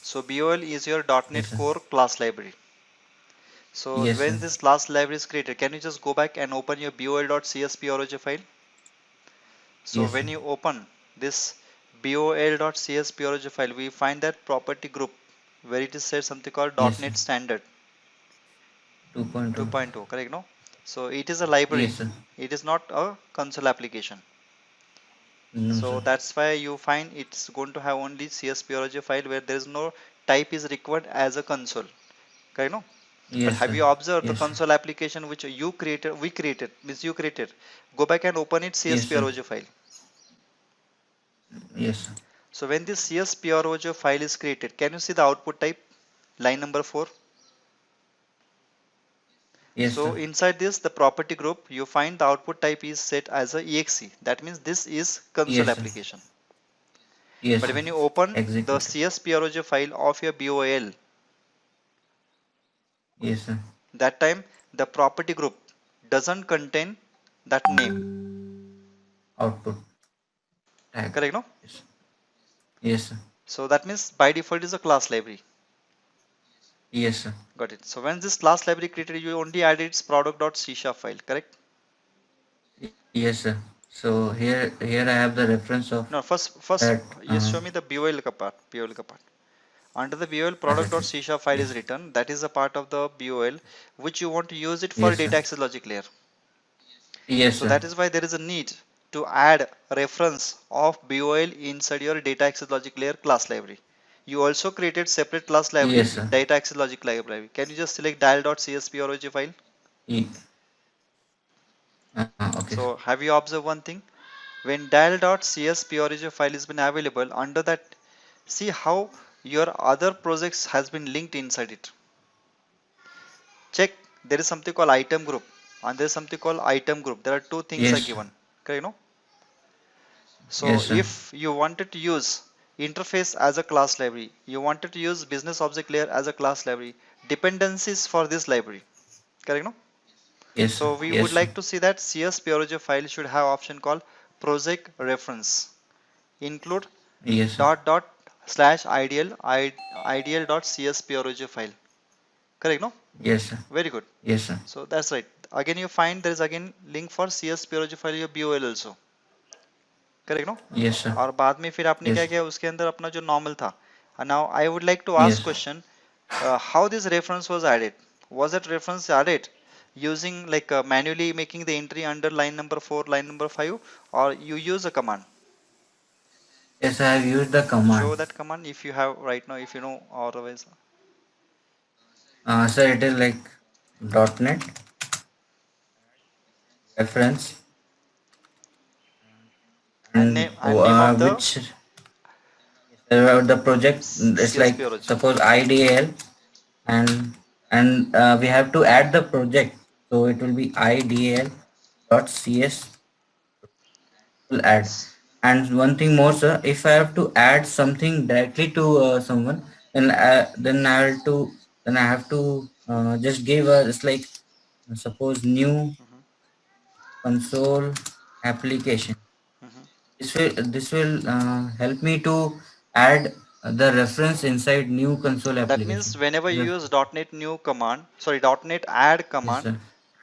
So BOL is your Yes, .NET sir. Core class library. So Yes, when sir. this class library is created, can you just go back and open your bol.csproj file? So Yes, sir. when you open this bol.csproj file, we find that property group where it is said something called Yes, sir. .NET Standard 2.0. 2.0, correct? No? So it is a library. Yes, sir. It is not a console application. No, So sir. that's why you find it's going to have only CSPROJ file where there is no type is required as a console. Correct? No? But Yes, have sir. you observed the Yes, sir. console application which you created, we created, means you created? Go back and open it Yes, sir. CSPROJ file. Yes, sir. So when this CSPROJ file is created, can you see the output type? Line number 4. Yes, So sir. inside this, the property group, you find the output type is set as a exe. That means this is console Yes, sir. application. Yes, But sir. when you open the Executed. CSPROJ file of your BOL, Yes, sir. that time the property group doesn't contain that name. Output tag. Correct? No? Yes. Yes, sir. So that means by default is a class library. Yes, sir. Got it. So when this class library created, you only added its product.c# file. Correct? Yes, sir. So here I have the reference of No, first that. just show me the BOL ka part. BOL ka part. Under the BOL Acha, acha. product.c# file is Yes. written. That is a part of the BOL which you want to use it for Yes, sir. data access logic layer. Yes, So sir. that is why there is a need to add reference of BOL inside your data access logic layer class library. You also created separate class library, Yes, sir. data access logic library. Can you just select dial.csproj file? Ye- okay, sir. So have you observed one thing? When dial.csproj file has been available, under that, see how your other projects has been linked inside it. Check, there is something called item group and there is something called item group. There are two things are Yes, sir. given. Okay, you know? So Yes, sir. if you wanted to use interface as a class library, you wanted to use business object layer as a class library, dependencies for this library. Correct, no? Yes, sir. So we Yes, would sir. like to see that CS PROJ file should have option called project reference. Include Yes, sir. dot dot slash ideal dot cs PROJ file. Correct, no? Yes, sir. Very good. Yes, sir. So that's right. Again you find there is again link for CS PROJ file your BOL also. Correct, no? Yes, sir. और बाद में फिर आपने क्या Yes. किया उसके अंदर अपना जो नॉर्मल था. And now I would like to ask Yes. question, how this reference was added? Was that reference added using like manually making the entry under line number 4, line number 5, or you use a command? Yes, I have used the command. Show that command if you have right now, if you know, otherwise. Sir, it is like .NET reference and And name of the which the project is like CSP origin. suppose IDL and we have to add the project, so it will be IDL dot CS will add. And one thing more, sir, if I have to add something directly to someone, then I have to just give a, it's like suppose new Mhm, console application. mhm. This will help me to add the reference inside new console That means application. whenever Is you it- use .NET new command, sorry, .NET add Yes, command, sir.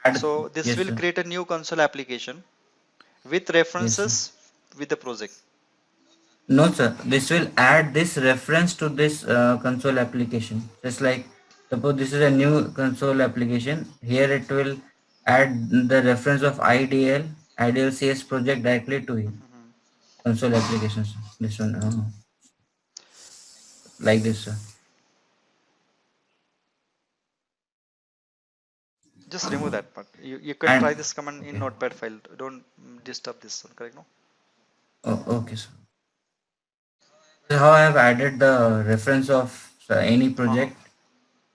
Add. so this Yes, will sir. create a new console application with Yes, sir. references with the project. No, sir. This will add this reference to this console application. Just like suppose this is a new console application. Here it will add the reference of IDL CS project directly to it. Mhm. Console applications. This one, like this, sir. Just remove that part. You can try And this command in okay. notepad file. Don't disturb this one, correct? No? Oh, okay, sir. How I have added the reference of any Uh-huh. project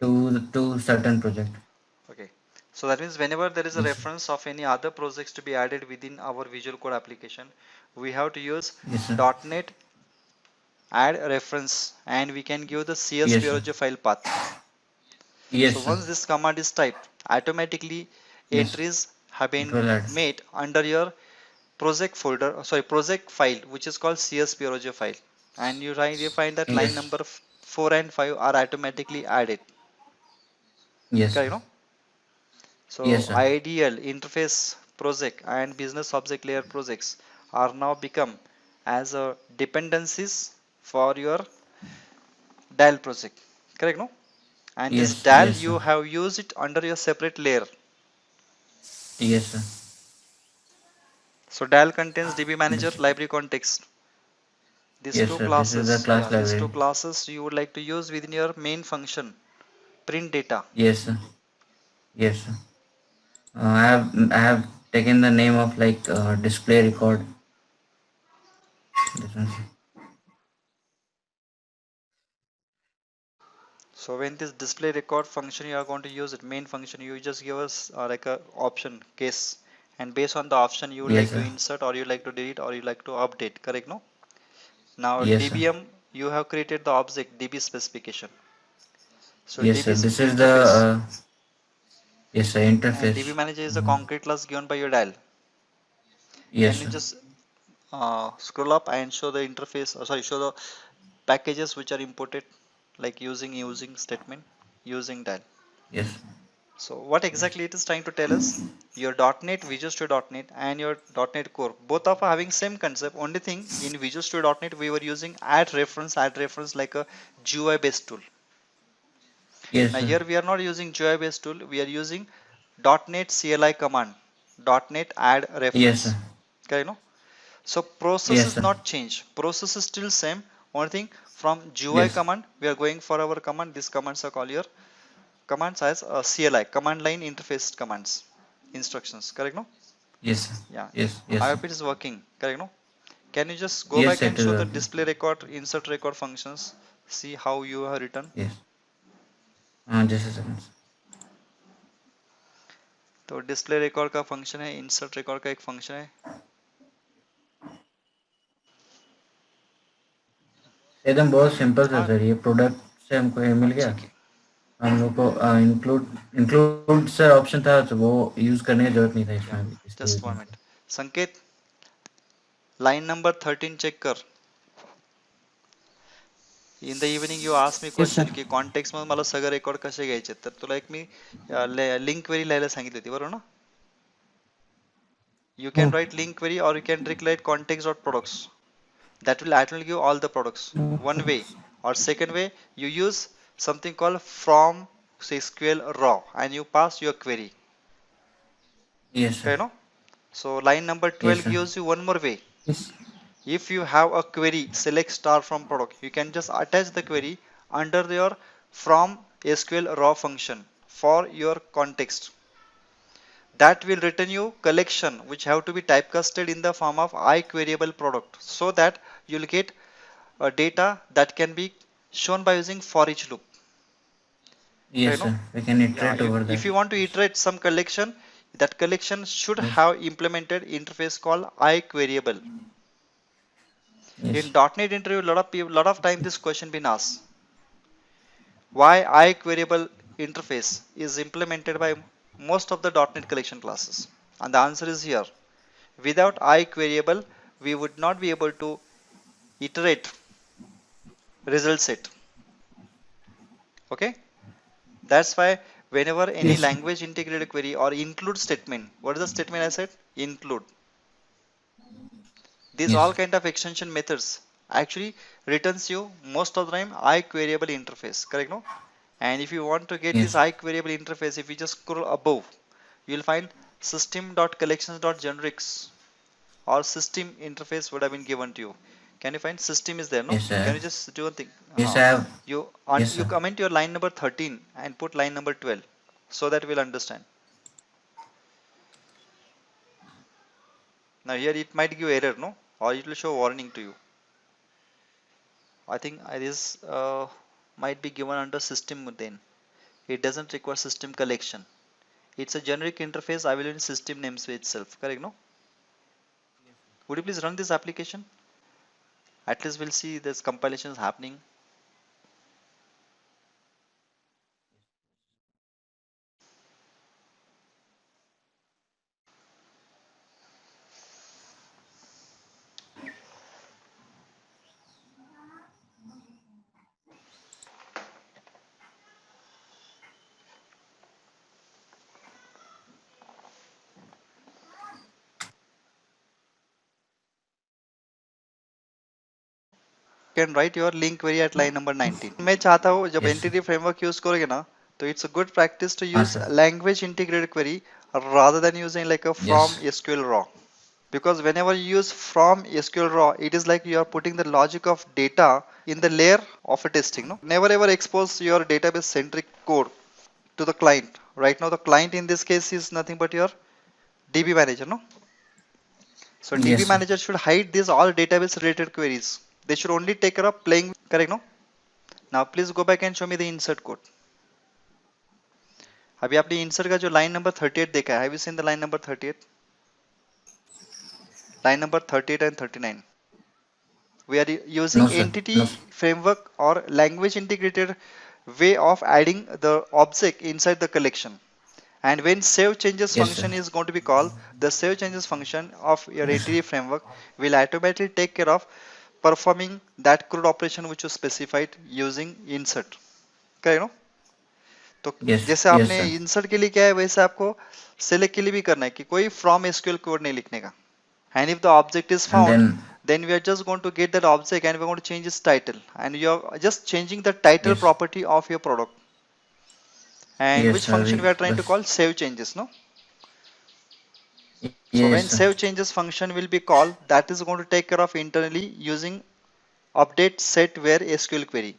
to certain project. Okay. So that means whenever there is a Yes, sir. reference of any other projects to be added within our Visual Code application, we have to use Yes, sir. .NET add reference and we can give the Yes, sir. CSPROJ file path. So Yes, sir. once this command is typed, automatically Yes, entries have it been will add. made under your project folder, sorry, project file, which is called CSPROJ file. And you find that line Yes. number 4 and 5 are automatically added. Yes, sir. Correct, no? Yes, So sir. ideal interface project and business object layer projects are now become as a dependencies for your dial project. Correct, no? And this Yes, dial yes, sir. you have used it under your separate layer. Yes, sir. So dial contains DB manager library context. These Yes, two sir. This is the classes, class yeah, these two library. classes you would like to use within your main function, print data. Yes, sir. Yes, sir. I have taken the name of like display record. This one, sir. So when this display record function you are going to use it, main function, you just give us like a option case, and based on the option you would Yes, like to sir. insert or you like to delete or you like to update. Correct, no? Now Yes, sir. DBM you have created the object DB specification. So Yes, DB sir. is This is the interface yes, sir. and DB Interface. manager is the Mhm. concrete class given by your dial. Yes, Can you sir. just scroll up and show the interface, sorry, show the packages which are imported like using statement using dial. Yes. So what Yes. exactly it is trying to tell us? Your .NET, Visual Studio .NET and your .NET Core, both of are having same concept. Only thing in Visual Studio .NET we were using add reference like a GUI based tool. Yes, Now sir. here we are not using GUI based tool. We are using .NET CLI command, .NET add Yes, sir. reference. Okay, no? So process Yes, is sir. not changed. Process is still same. Only thing from GUI Yes. command we are going for our command. These commands are called your commands as CLI, command line interface commands, instructions. Correct, no? Yes, sir. Yeah. Yes. Yes, I sir. hope it is working. Correct, no? Can you just go Yes, back and it is show the working. display record, insert record functions? See how you have written. Yes. Just a second. तो display record का function है, insert record का एक function है. एकदम बहुत simple था हाँ. सर, ये प्रोडक्ट से हमको ये मिल गया। ठीक है. हम लोग को इंक्लूड सर ऑप्शन था, तो वो यूज करने की जरूरत नहीं था या इसमें अभी, इसलिए जस्ट यूज 1 नहीं मिनट. किया। संकेत, लाइन नंबर 13 चेक कर. In the evening you ask me yes question sir. की कॉन्टेक्स्ट मध्ये मला सगळे रेकॉर्ड कसे घ्यायचे, तर तुला एक मी लिंक क्वेरी लिहायला सांगितली होती, बरोबर ना? You हो। can write link query or you can write context.products. That will actually give all the products. One way. Or second way, you use something called from SQL raw and you pass your query. Yes sir. Okay, no? So line number yes 12 sir. gives you one more way. Yes. If you have a query, select star from product. You can just attach the query under your from SQL raw function for your context. That will return you collection which have to be typecasted in the form of I queryable product, so that you'll get a data that can be shown by using for each loop. Okay, yes no? Sir, we can Yeah, iterate over if that. you want to iterate some collection, that collection should yes. have implemented interface called I queryable. Yes. In .NET interview, lot of time this question been asked. Why I queryable interface is implemented by most of the .NET collection classes? And the answer is here. Without I queryable, we would not be able to iterate result set. Okay, that's why whenever any yes. language integrated query or include statement, what is the statement I said? Include. These yes. all kind of extension methods actually returns you most of the time I queryable interface. Correct, no? And if you want to get this yes. I queryable interface, if you just scroll above, you will find system.collections.generics or system interface would have been given to you. Can you find system is there, no? Yes sir. Can you just do one thing? Yes I have. Yes You sir. comment your line number 13 and put line number 12 so that we'll understand. Now here it might give error, no? Or it will show warning to you. I think this might be given under system then. It doesn't require system collection. It's a generic interface available in system namespace itself. Correct, no? Would you please run this application? At least we'll see this compilation is happening. Can write your link query at line number 19. मैं चाहता हूँ जब Yes, sir. Entity framework use करोगे ना, तो it's a good practice to use Sir. Language integrated query rather than using like a from Yes. SQL raw. Because whenever you use from SQL raw, it is like you are putting the logic of data in the layer of a testing. No, never ever expose your database centric code to the client. Right now, the client in this case is nothing but your DB manager. No, so DB Yes, sir. manager should hide these all database related queries. They should only take care of playing. Correct? No. Now please go back and show me the insert code. अभी आपने insert का जो line number 38 देखा है, have you seen the line number 38? Line number 38 and 39. We are No, using sir. No, entity sir. framework or language integrated way of adding the object inside the collection. And when save changes Yes, sir. function is going to be called, the save changes function of your entity framework will automatically take care of performing that CRUD operation which was specified using insert. Correct नो? तो Yes. जैसे Yes, आपने sir. Insert के लिए क्या है, वैसे आपको सेलेक्ट के लिए भी करना है कि कोई फ्रॉम एसक्यूएल कोड नहीं लिखने का. And if the object is And found, then, then we are just going to get that object and we're going to change its title. And you're just changing the title yes. property of your product. And Yes, which sir. function we are trying to Yes. call? Save changes, no? So Yes, when sir. save changes function will be called, that is going to take care of internally using update set where SQL query.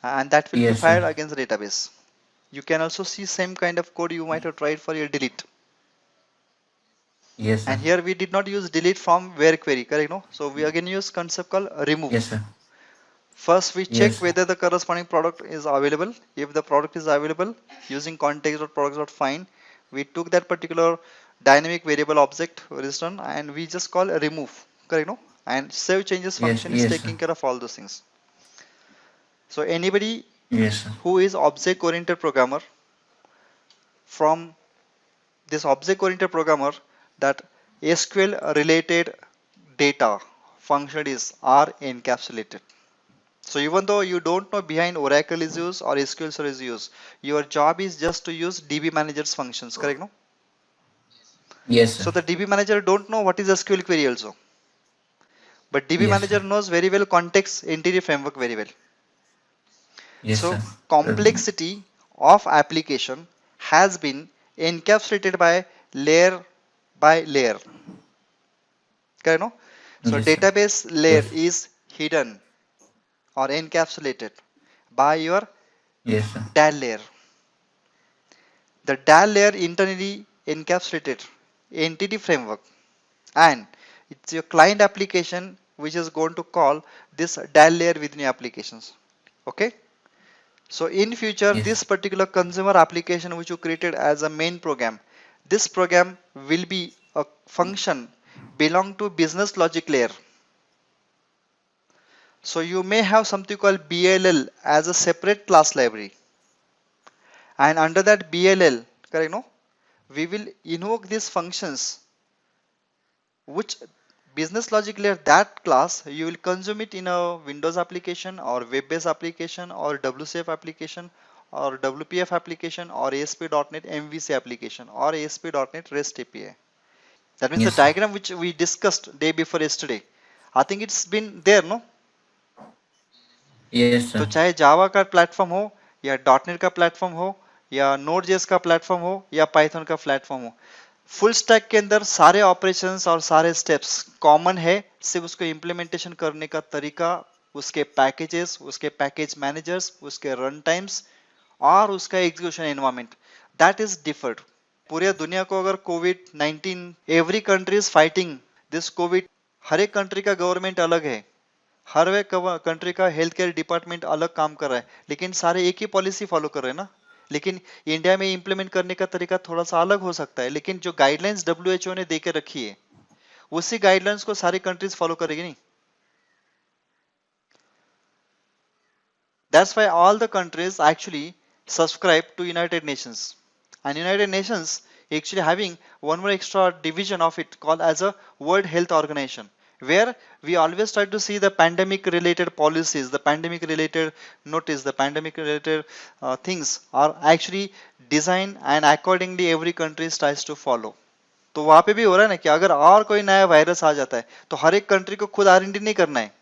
And that will be Yes, sir. fired against the database. You can also see same kind of code you might have tried for your delete. Yes, sir. And here we did not use delete from where query, correct? No? So we again use concept called remove. Yes, sir. First, we check Yes. whether the corresponding product is available. If the product is available, using context.products.find, we took that particular dynamic variable object return and we just call a remove. Correct? No? And save changes Yes. function is Yes, sir. taking care of all those things. So anybody Yes, sir. who is object-oriented programmer, from this object-oriented programmer, that SQL-related data functionalities are encapsulated. So even though you don't know behind Oracle is used or SQL Server is used, your job is just to use DB manager's functions, correct? No? Yes, sir. So the DB manager don't know what is SQL query also, but DB Yes, manager sir. knows very well context entity framework very well. Yes, So sir. complexity of application has been encapsulated by layer, correct? No? So Yes, sir. database layer Yes. is hidden or encapsulated by your Yes, sir. DAL layer. The DAL layer internally encapsulated entity framework, and it's your client application which is going to call this DAL layer within your applications. Okay. So in future, Yes. this particular consumer application which you created as a main program, this program will be a function belong to business logic layer. So you may have something called BLL as a separate class library, and under that BLL, correct? No, we will invoke these functions which business logic layer, that class you will consume it in a Windows application or web-based application or WCF application or WPF application or ASP.NET MVC application or ASP.NET REST API. That means the Yes, sir. diagram which we discussed day before yesterday, I think it's been there, no? Yes, तो sir. चाहे जावा का platform हो या dot net का platform हो या नोड.जेएस का platform हो या पाइथन का प्लेटफॉर्म हो, फुल स्टैक के अंदर सारे ऑपरेशंस और सारे स्टेप्स कॉमन है. सिर्फ उसको इम्प्लीमेंटेशन करने का तरीका, उसके पैकेजेस, उसके पैकेज मैनेजर्स, उसके रन टाइम्स और उसका execution environment, that is differed. पूरे दुनिया को अगर Covid 19, every country is fighting this Covid. हर एक कंट्री का गवर्नमेंट अलग है, हर एक कंट्री का हेल्थ केयर डिपार्टमेंट अलग काम कर रहा है, लेकिन सारे एक ही पॉलिसी फॉलो कर रहे हैं ना. लेकिन इंडिया में इंप्लीमेंट करने का तरीका थोड़ा सा अलग हो सकता है, लेकिन जो गाइडलाइंस डब्ल्यूएचओ ने देके रखी है उसी गाइडलाइंस को सारी कंट्रीज फॉलो करेगी नहीं. That's why all the countries actually subscribe to United Nations, and United Nations actually having one more extra division of it called as a World Health Organization, where we always try to see the pandemic related policies, the pandemic related notice, the pandemic related things are actually designed and accordingly every country tries to follow. तो वहां पे भी हो रहा है ना कि अगर और कोई नया वायरस आ जाता है तो हर एक कंट्री को खुद R&D नहीं करना है,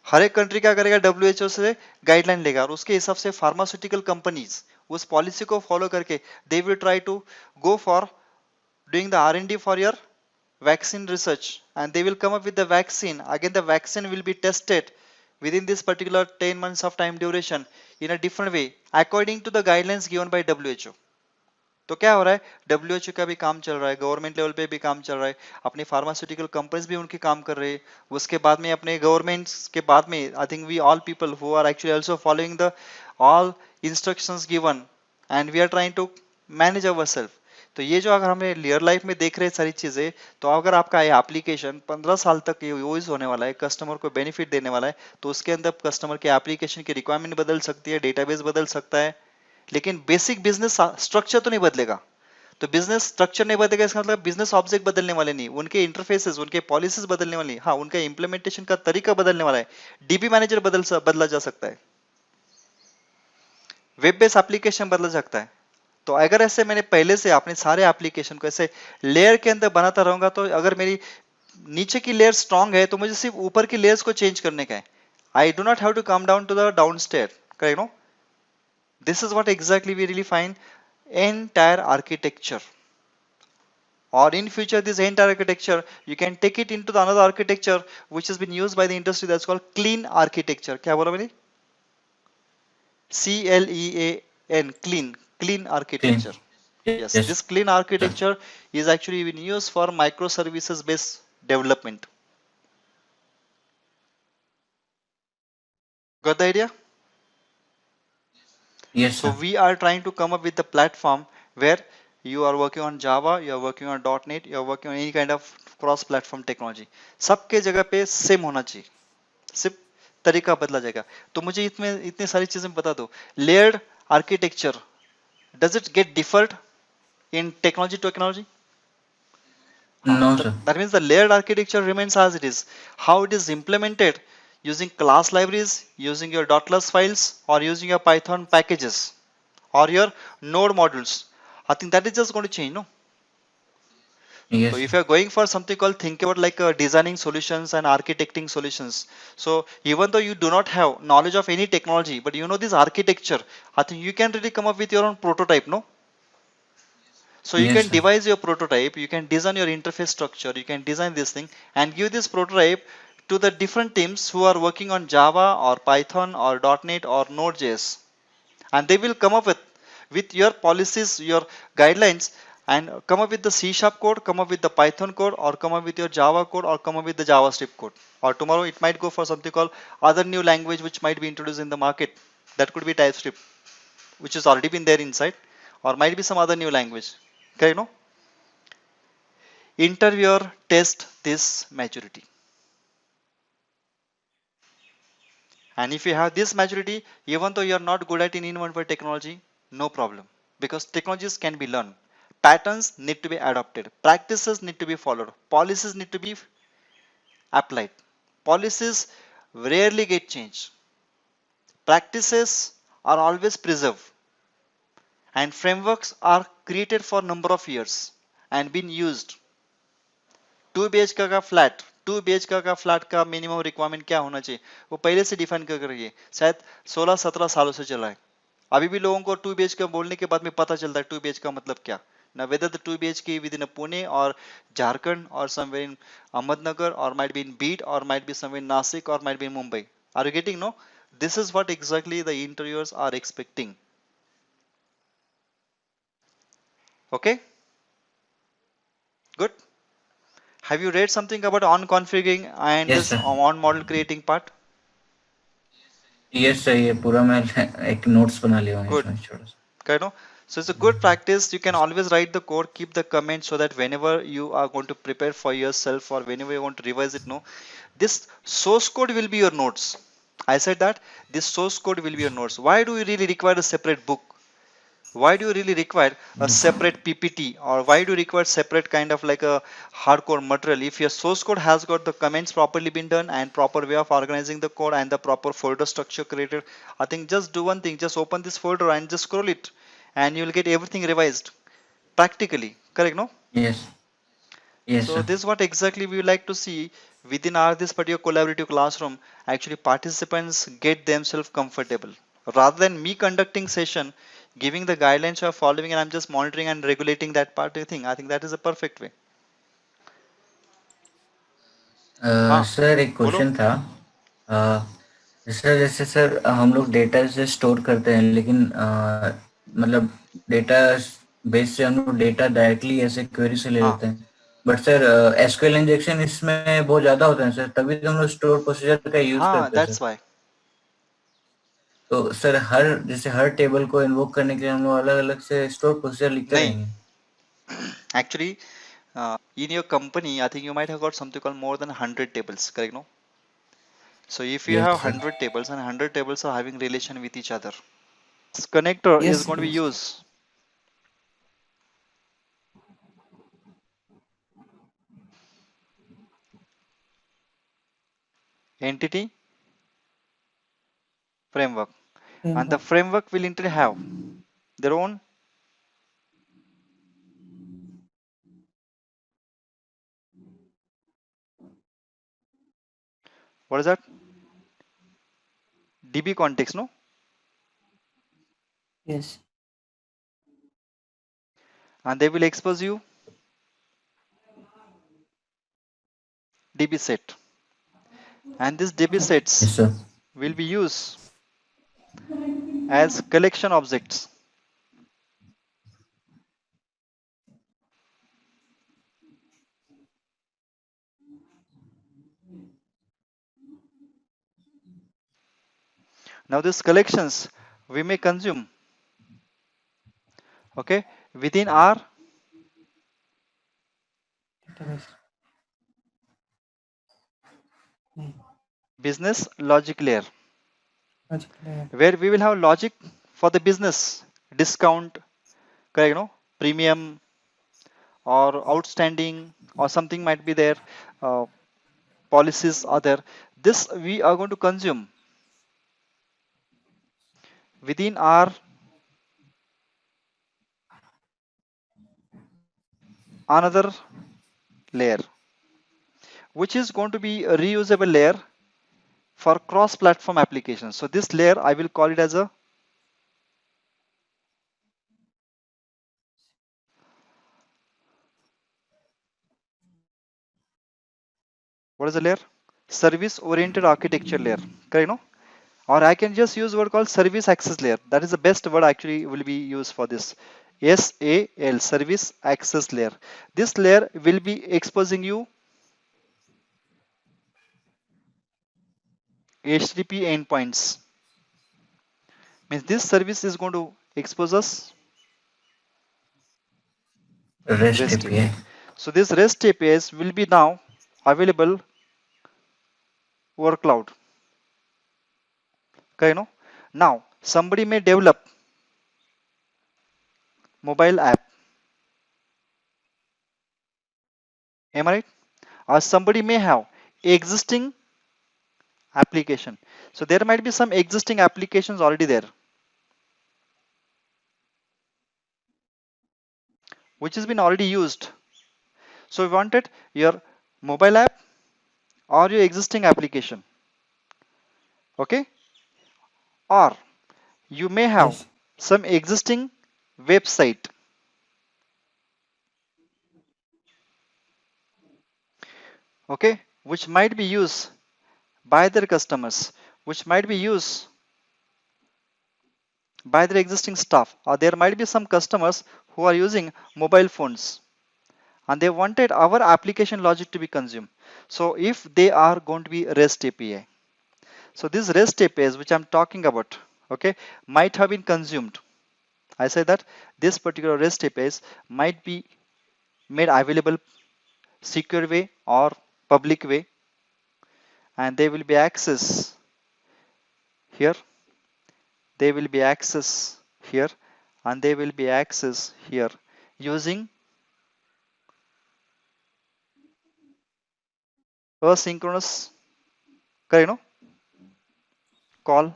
हर एक कंट्री क्या करेगा, डब्ल्यूएचओ से गाइडलाइन लेगा और उसके हिसाब से फार्मास्यूटिकल कंपनीज उस पॉलिसी को फॉलो करके they will try to go for doing the R&D for your vaccine research, and they will come up with the vaccine. Again, the vaccine will be tested within this particular 10 months of time duration in a different way according to the guidelines given by WHO. तो क्या हो रहा है, WHO का भी काम चल रहा है, गवर्नमेंट लेवल पे भी काम चल रहा है, अपनी फार्मास्यूटिकल कंपनीज भी उनके काम कर रहे हैं, उसके बाद में अपने गवर्नमेंट्स के बाद में I think we all people who are actually also following the all instructions given and we are trying to manage our self. तो ये जो अगर हमें रियल लाइफ में देख रहे हैं सारी चीजें, तो अगर आपका ये एप्लीकेशन 15 साल तक यूज होने वाला है, कस्टमर को बेनिफिट देने वाला है, तो उसके अंदर कस्टमर के एप्लीकेशन की रिक्वायरमेंट बदल सकती है, डेटाबेस बदल सकता है, लेकिन बेसिक बिजनेस स्ट्रक्चर तो नहीं बदलेगा। तो बिजनेस स्ट्रक्चर नहीं बदलेगा इसका मतलब बिजनेस ऑब्जेक्ट बदलने वाले नहीं, उनके इंटरफेसेस उनके पॉलिसीज बदलने वाली, हाँ उनका इंप्लीमेंटेशन का तरीका बदलने वाला है, डीबी मैनेजर बदला जा सकता है, वेब बेस्ड एप्लीकेशन बदला जा सकता है। तो अगर ऐसे मैंने पहले से अपने सारे एप्लीकेशन को ऐसे लेयर के अंदर बनाता रहूंगा, तो अगर मेरी नीचे की लेयर स्ट्रांग है तो मुझे सिर्फ ऊपर की लेयर्स को चेंज करने का है। I do not have to come down to the down stair, correct no? This is what exactly we really find entire architecture, or in future this entire architecture you can take it into the another architecture which has been used by the industry, that's called clean architecture. क्या बोला मैंने? CLEAN, clean Clean. architecture. Yes, Yes, this clean sir. architecture is actually been used for microservices based development. Got the idea? Yes, So sir. we are trying to come up with the platform where you are working on Java, you are working on .NET, you are working on any kind of cross-platform technology. सबके जगह पे same होना चाहिए, सिर्फ तरीका बदला जाएगा। तो मुझे इसमें इतनी सारी चीजें बता दो। Layered architecture, does it get differed in technology to technology? हाँ, No, sir. that means the layered architecture remains as it is. How it is implemented using class libraries, using your .class files, or using your Python packages, or your node modules. I think that is just going to change, no? So Yes, if sir. you are going for something called, think about like designing solutions and architecting solutions. So even though you do not have knowledge of any technology, but you know this architecture, I think you can really come up with your own prototype, no? So you Yes, can sir. devise your prototype, you can design your interface structure, you can design this thing and give this prototype to the different teams who are working on Java or Python or .NET or Node.js, and they will come up with your policies, your guidelines, and come up with the C sharp code, come up with the Python code, or come up with your Java code, or come up with the JavaScript code. Or tomorrow it might go for something called other new language which might be introduced in the market. That could be TypeScript, which has already been there inside, or might be some other new language. Okay, you know? Interviewer test this maturity. And if you have this maturity, even though you are not good at in one technology, no problem. Because technologies can be learned. Patterns need to be adopted. Practices need to be followed. Policies need to be applied. Policies rarely get changed. Practices are always preserved. And frameworks are created for number of years and been used. 2 BHK का flat, 2 BHK का flat का minimum requirement क्या होना चाहिए, वो पहले से define कर रही है, शायद 16-17 सालों से चला है। अभी भी लोगों को 2 BHK बोलने के बाद में पता चलता है 2 BHK का मतलब क्या। Now whether the 2 BHK within a Pune or Jharkhand or somewhere in Ahmednagar or might be in Beat or might be somewhere in Nasik or might be in Mumbai. Are you getting, no? This is what exactly the interviewers are expecting. Okay, good. Have you read something about on configuring and Yes, this sir. on model creating part? Yes, sir. ये पूरा मैं एक notes बना लिया हूँ Good. इसमें छोटा सा. Okay, no? So it's a good practice. You can always write the code, keep the comments so that whenever you are going to prepare for yourself or whenever you want to revise it, no, this source code will be your notes. I said that this source code will be your notes. Why do you really require a separate book? Why do you really require a separate PPT, or why do you require separate kind of like a hardcore material if your source code has got the comments properly been done and proper way of organizing the code and the proper folder structure created? I think just do one thing, just open this folder and just scroll it and you will get everything revised practically, correct, no? Yes. Yes, So sir. this is what exactly we would like to see within our this particular collaborative classroom. Actually, participants get themselves comfortable rather than me conducting session, giving the guidelines you are following, and I'm just monitoring and regulating that part of the thing. I think that is a perfect way. हाँ sir एक बोलो. Question था। अ, sir जैसे sir हम लोग data से store करते हैं, लेकिन मतलब डेटा बेस से हम लोग डेटा डायरेक्टली ऐसे क्वेरी से ले हाँ लेते हैं, बट सर एसक्यूएल इंजेक्शन इसमें बहुत ज़्यादा होता है सर, तभी तो हम लोग स्टोर प्रोसीजर का यूज़ हाँ करते हैं that's सर। why. तो सर हर टेबल को इन्वोक करने के लिए हम लोग अलग अलग से स्टोर प्रोसीजर लिखते नहीं, रहेंगे। actually, in your company, I think you might have got something called more than 100 tables, correct? No? So if you have yes sir. 100 tables and 100 tables are having relation with each other, this connector is Yes, going to be yes. used entity framework, and the Framework. framework will indeed have their own, what is that, DB context, no? Yes. And they will expose you DB set, and these DB yes sets sir. will be used as collection objects. Now these collections we may consume, okay, within our Database. Hmm. business logic layer, Logic layer. where we will have logic for the business discount, correct, premium or outstanding or something might be there, uh, policies are there. This we are going to consume within our another layer, which is going to be a reusable layer for cross platform applications. So this layer I will call it as a, what is the layer, service oriented architecture layer, correct, or I can just use word called service access layer. That is the best word actually will be used for this. SAL, service access layer. This layer will be exposing you HTTP endpoints. Means this service is going to expose us rest REST API. API. So this REST APIs will be now available over cloud. Okay, now somebody may develop mobile app. Am I right? Or somebody may have existing application. So there might be some existing applications already there, which has been already used. So we wanted your mobile app or your existing application. Okay, or you may have Yes. some existing website, okay, which might be used by their customers, which might be used by their existing staff, or there might be some customers who are using mobile phones and they wanted our application logic to be consumed. So if they are going to be REST API, so these REST APIs which I'm talking about, okay, might have been consumed. I say that this particular REST APIs might be made available secure way or public way, and they will be accessed here, they will be accessed here, and they will be accessed here using asynchronous, correct, call.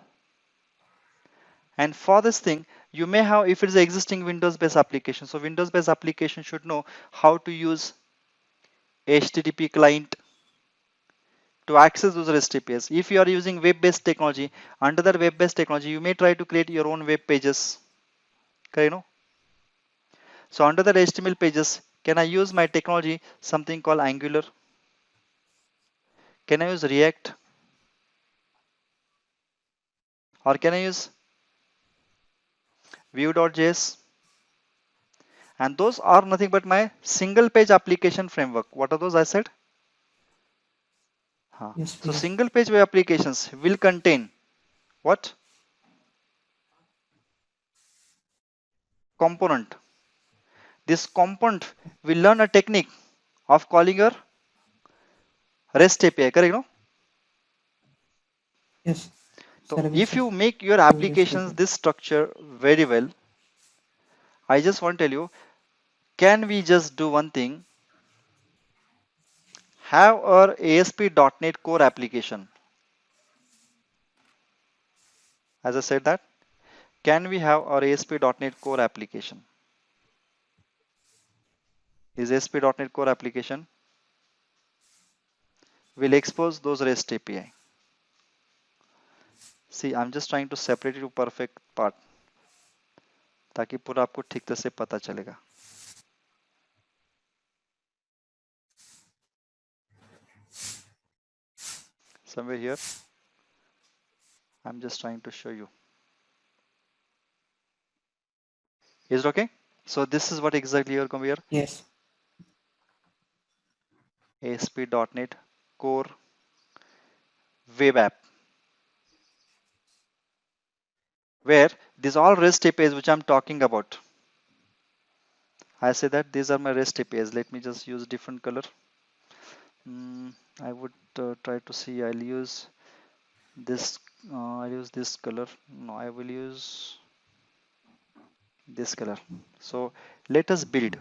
And for this thing, you may have, if it is an existing Windows based application, so Windows based application should know how to use HTTP client to access those REST APIs. If you are using web-based technology, under that web-based technology, you may try to create your own web pages. Okay, you know. So under the HTML pages, can I use my technology something called Angular? Can I use React? Or can I use Vue.js? And those are nothing but my single page application framework. What are those I said? Huh. Yes, So please. single page web applications will contain what? Component. This component will learn a technique of calling your REST API, correct? No? Yes. So if Services you make your to REST applications API. this structure very well, I just want to tell you, can we just do one thing? Have our ASP.NET Core application. As I said that, can we have our ASP.NET Core application? Is ASP.NET Core application will expose those REST API. See, I'm just trying to separate it to perfect part ताकि पूरा आपको ठीक तरह से पता चलेगा. Somewhere here, I'm just trying to show you. Is it okay? So this is what exactly you're going here. Yes. ASP.NET Core Web App, where these all REST APIs which I'm talking about. I say that these are my REST APIs. Let me just use different color. I would try to see. I'll use this. I'll use this color. No, I will use this color. So let us build.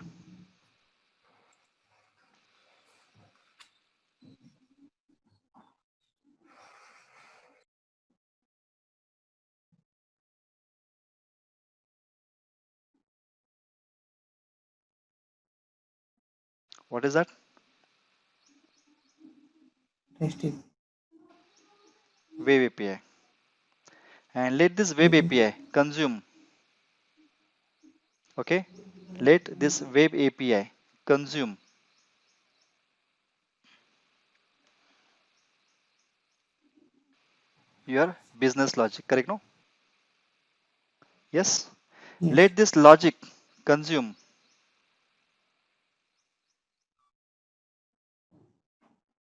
What is that? REST API. Web API. And let this web Mhm. API consume. Okay. Let this web API consume your business logic. Correct? No? Yes. Yes. Let this logic consume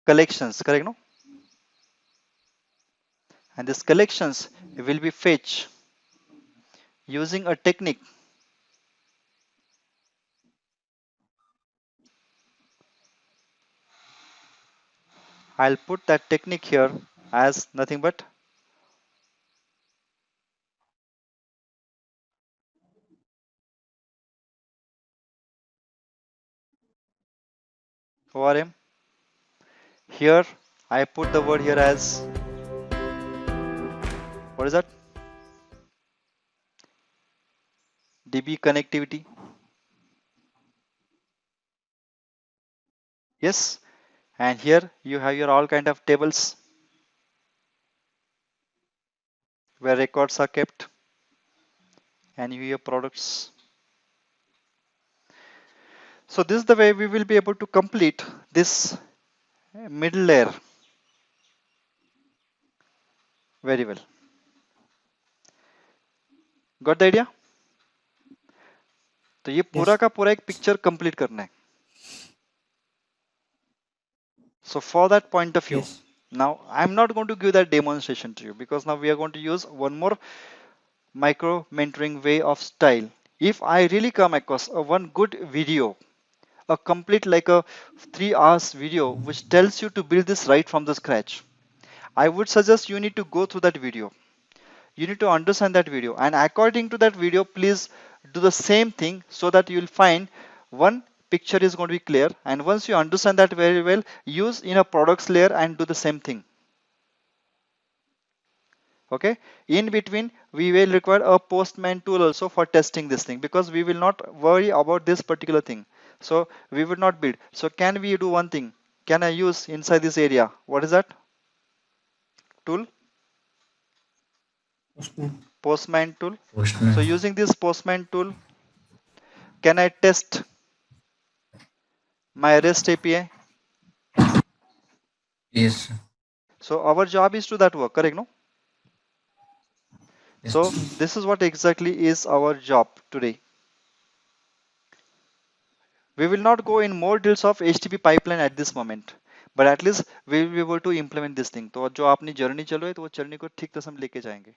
collections. Correct? No? And these collections will be fetched using a technique. I'll put that technique here as nothing but ORM. Here I put the word here as what is that? DB connectivity. Yes. And here you have your all kind of tables where records are kept and you have products. So this is the way we will be able to complete this middle layer very well. Got the idea? तो ये पूरा Yes. का पूरा एक picture complete करना है. So for that point of view, Yes. now I'm not going to give that demonstration to you because now we are going to use one more micro mentoring way of style. If I really come across a one good video, a complete like a 3 hours video which tells you to build this right from the scratch, I would suggest you need to go through that video. You need to understand that video, and according to that video, please do the same thing so that you will find one picture is going to be clear. And once you understand that very well, use in a products layer and do the same thing. Okay, in between we will require a postman tool also for testing this thing because we will not worry about this particular thing. So we would not build. So can we do one thing? Can I use inside this area? What is that tool? Postman. Postman tool. Postman. So using this Postman tool, can I test my REST API? Yes. So our job is to that work, correct? No. Yes. So this is what exactly is our job today. We will not go in more details of HTTP pipeline at this moment, but at least we will be able to implement this thing. तो जो आपने journey चलो है तो वो journey को ठीक तरह से हम लेके जाएंगे.